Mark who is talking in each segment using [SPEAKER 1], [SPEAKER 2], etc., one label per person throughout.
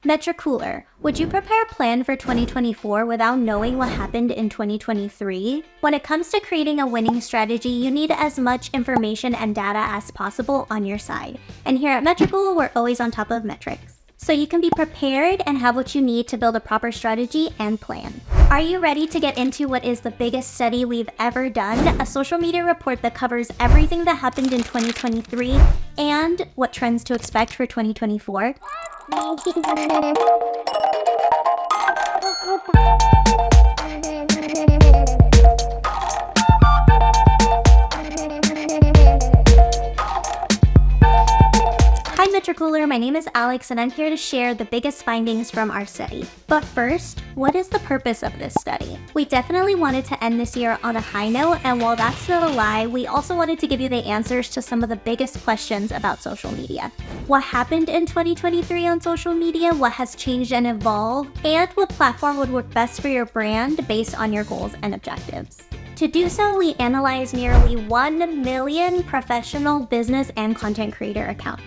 [SPEAKER 1] Metricooler, would you prepare a plan for 2024 without knowing what happened in 2023? When it comes to creating a winning strategy, you need as much information and data as possible on your side. And here at Metricooler, we're always on top of metrics, so you can be prepared and have what you need to build a proper strategy and plan. Are you ready to get into what is the biggest study we've ever done? A social media report that covers everything that happened in 2023 and what trends to expect for 2024? Hi Metricooler, my name is Alex and I'm here to share the biggest findings from our study. But first, what is the purpose of this study? We definitely wanted to end this year on a high note, and while that's not a lie, we also wanted to give you the answers to some of the biggest questions about social media. What happened in 2023 on social media, what has changed and evolved, and what platform would work best for your brand based on your goals and objectives. To do so, we analyzed nearly 1 million professional business and content creator accounts.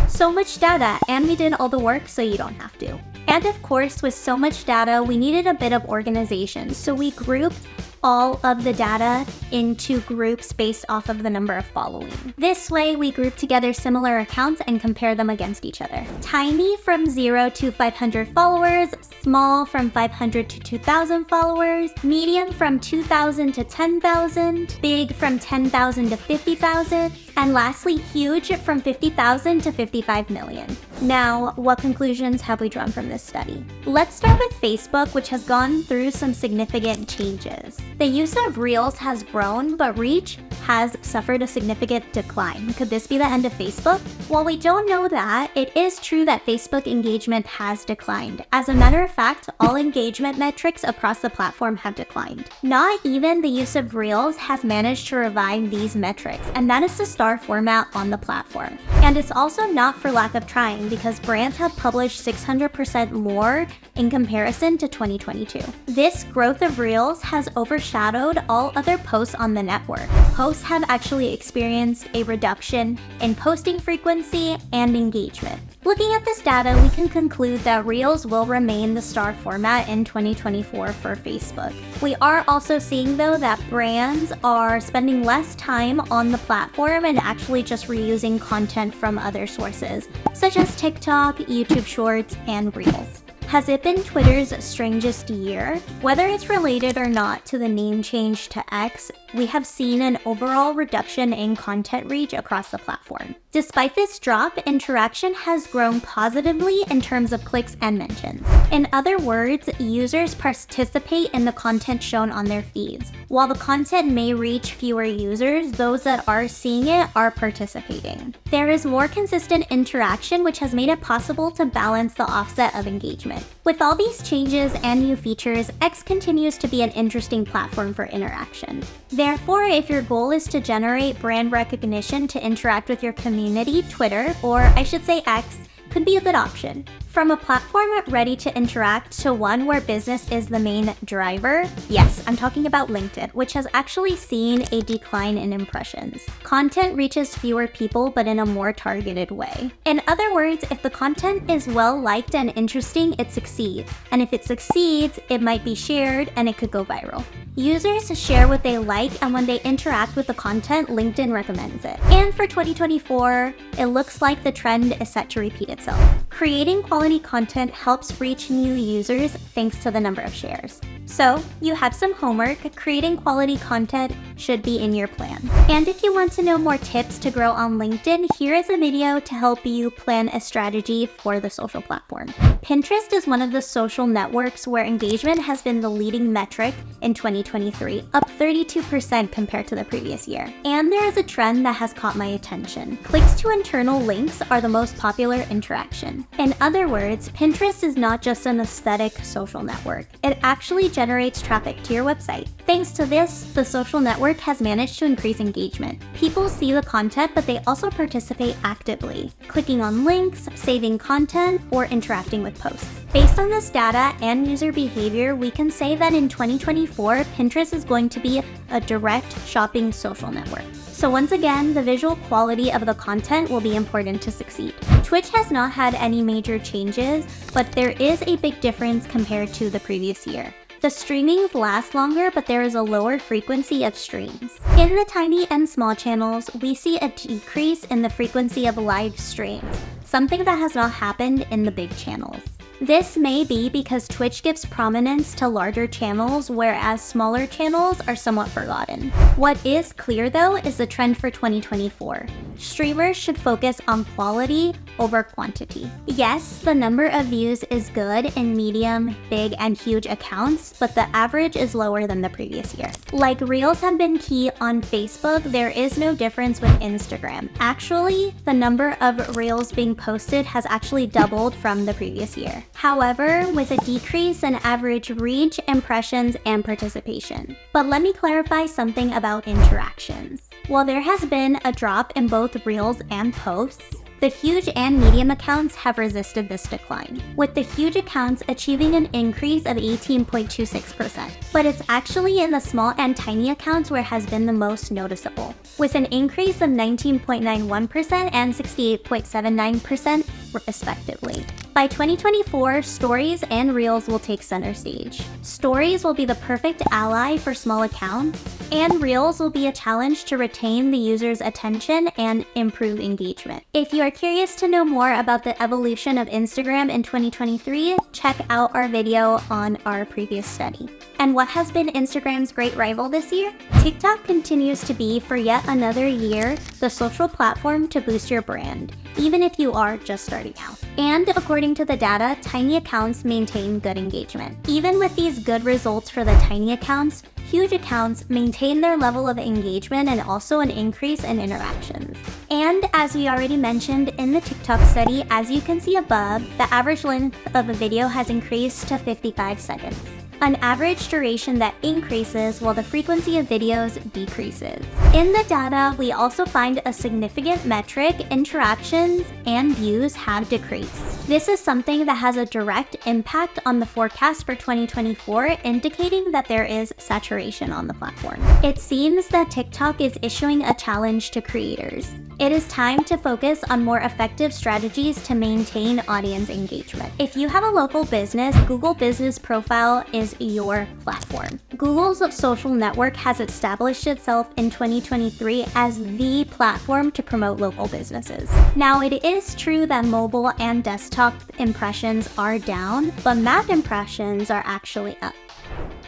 [SPEAKER 1] So much data, and we did all the work so you don't have to. And of course, with so much data, we needed a bit of organization, so we grouped all of the data into groups based off of the number of following. This way, we group together similar accounts and compare them against each other. Tiny from 0 to 500 followers, small from 500 to 2,000 followers, medium from 2,000 to 10,000, big from 10,000 to 50,000, and lastly, huge from 50,000 to 55 million. Now, what conclusions have we drawn from this study? Let's start with Facebook, which has gone through some significant changes. The use of Reels has grown, but reach has suffered a significant decline. Could this be the end of Facebook? While we don't know that, it is true that Facebook engagement has declined. As a matter of fact, all engagement metrics across the platform have declined. Not even the use of Reels has managed to revive these metrics, and that is the star format on the platform. And it's also not for lack of trying, because brands have published 600% more in comparison to 2022. This growth of Reels has overshadowed all other posts on the network. Posts have actually experienced a reduction in posting frequency and engagement. Looking at this data, we can conclude that Reels will remain the star format in 2024 for Facebook. We are also seeing, though, that brands are spending less time on the platform and actually just reusing content from other sources, such as TikTok, YouTube Shorts, and Reels. Has it been Twitter's strangest year? Whether it's related or not to the name change to X, we have seen an overall reduction in content reach across the platform. Despite this drop, interaction has grown positively in terms of clicks and mentions. In other words, users participate in the content shown on their feeds. While the content may reach fewer users, those that are seeing it are participating. There is more consistent interaction, which has made it possible to balance the offset of engagement. With all these changes and new features, X continues to be an interesting platform for interaction. Therefore, if your goal is to generate brand recognition to interact with your community, Twitter, or I should say X, could be a good option. From a platform ready to interact to one where business is the main driver, yes, I'm talking about LinkedIn, which has actually seen a decline in impressions. Content reaches fewer people, but in a more targeted way. In other words, if the content is well liked and interesting, it succeeds. And if it succeeds, it might be shared and it could go viral. Users share what they like, and when they interact with the content, LinkedIn recommends it. And for 2024, it looks like the trend is set to repeat itself. Creating quality content helps reach new users thanks to the number of shares. So, you have some homework. Creating quality content should be in your plan. And if you want to know more tips to grow on LinkedIn, here is a video to help you plan a strategy for the social platform. Pinterest is one of the social networks where engagement has been the leading metric in 2023, up 32% compared to the previous year. And there is a trend that has caught my attention. Clicks to internal links are the most popular interaction. In other words, Pinterest is not just an aesthetic social network. It actually generates traffic to your website. Thanks to this, the social network has managed to increase engagement. People see the content, but they also participate actively, clicking on links, saving content, or interacting with posts. Based on this data and user behavior, we can say that in 2024, Pinterest is going to be a direct shopping social network. So once again, the visual quality of the content will be important to succeed. Twitch has not had any major changes, but there is a big difference compared to the previous year. The streamings last longer, but there is a lower frequency of streams. In the tiny and small channels, we see a decrease in the frequency of live streams, something that has not happened in the big channels. This may be because Twitch gives prominence to larger channels, whereas smaller channels are somewhat forgotten. What is clear though is the trend for 2024. Streamers should focus on quality over quantity. Yes, the number of views is good in medium, big, and huge accounts, but the average is lower than the previous year. Like Reels have been key on Facebook, there is no difference with Instagram. Actually, the number of Reels being posted has actually doubled from the previous year. However, with a decrease in average reach, impressions, and participation. But let me clarify something about interactions. While there has been a drop in both Reels and posts, the huge and medium accounts have resisted this decline, with the huge accounts achieving an increase of 18.26%. But it's actually in the small and tiny accounts where it has been the most noticeable, with an increase of 19.91% and 68.79% respectively. By 2024, Stories and Reels will take center stage. Stories will be the perfect ally for small accounts, and Reels will be a challenge to retain the user's attention and improve engagement. If you are curious to know more about the evolution of Instagram in 2023, check out our video on our previous study. And what has been Instagram's great rival this year? TikTok continues to be, for yet another year, the social platform to boost your brand, even if you are just starting out. And according to the data, tiny accounts maintain good engagement. Even with these good results for the tiny accounts, huge accounts maintain their level of engagement and also an increase in interactions. And as we already mentioned in the TikTok study, as you can see above, the average length of a video has increased to 55 seconds. An average duration that increases while the frequency of videos decreases. In the data, we also find a significant metric: interactions and views have decreased. This is something that has a direct impact on the forecast for 2024, indicating that there is saturation on the platform. It seems that TikTok is issuing a challenge to creators. It is time to focus on more effective strategies to maintain audience engagement. If you have a local business, Google Business Profile is your platform. Google's social network has established itself in 2023 as the platform to promote local businesses. Now, it is true that mobile and desktop impressions are down, but map impressions are actually up.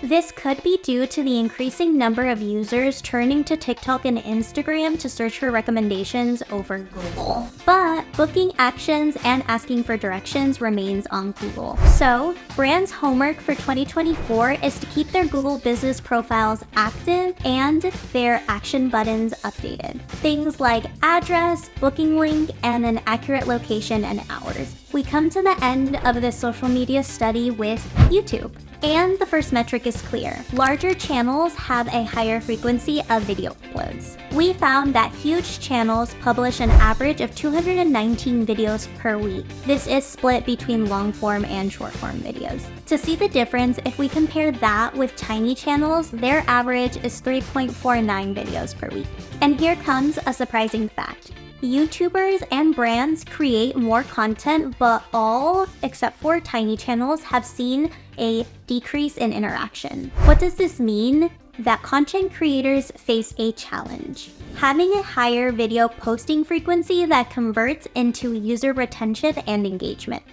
[SPEAKER 1] This could be due to the increasing number of users turning to TikTok and Instagram to search for recommendations over Google. But booking actions and asking for directions remains on Google. So, brands' homework for 2024 is to keep their Google business profiles active and their action buttons updated. Things like address, booking link, and an accurate location and hours. We come to the end of this social media study with YouTube. And the first metric is clear. Larger channels have a higher frequency of video uploads. We found that huge channels publish an average of 219 videos per week. This is split between long form and short form videos. To see the difference, if we compare that with tiny channels, their average is 3.49 videos per week. And here comes a surprising fact. YouTubers and brands create more content, but all, except for tiny channels, have seen a decrease in interaction. What does this mean? That content creators face a challenge. Having a higher video posting frequency that converts into user retention and engagement.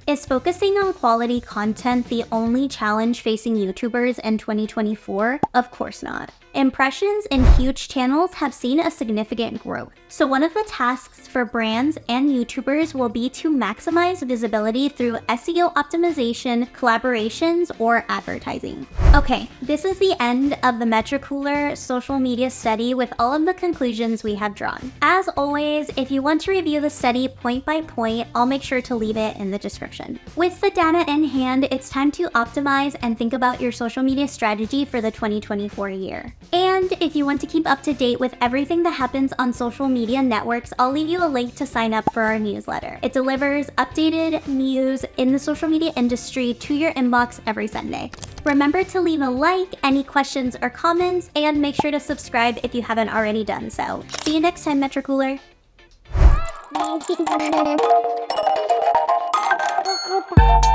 [SPEAKER 1] Is focusing on quality content the only challenge facing YouTubers in 2024? Of course not. Impressions in huge channels have seen a significant growth. So one of the tasks for brands and YouTubers will be to maximize visibility through SEO optimization, collaborations, or advertising. Okay, this is the end of the Metrocooler social media study with all of the conclusions we have drawn. As always, if you want to review the study point by point, I'll make sure to leave it in the description. With the data in hand, it's time to optimize and think about your social media strategy for the 2024 year. And if you want to keep up to date with everything that happens on social media networks, I'll leave you a link to sign up for our newsletter. It delivers updated news in the social media industry to your inbox every Sunday. Remember to leave a like, any questions or comments, and make sure to subscribe if you haven't already done so. See you next time, Metrocooler.
[SPEAKER 2] Bye.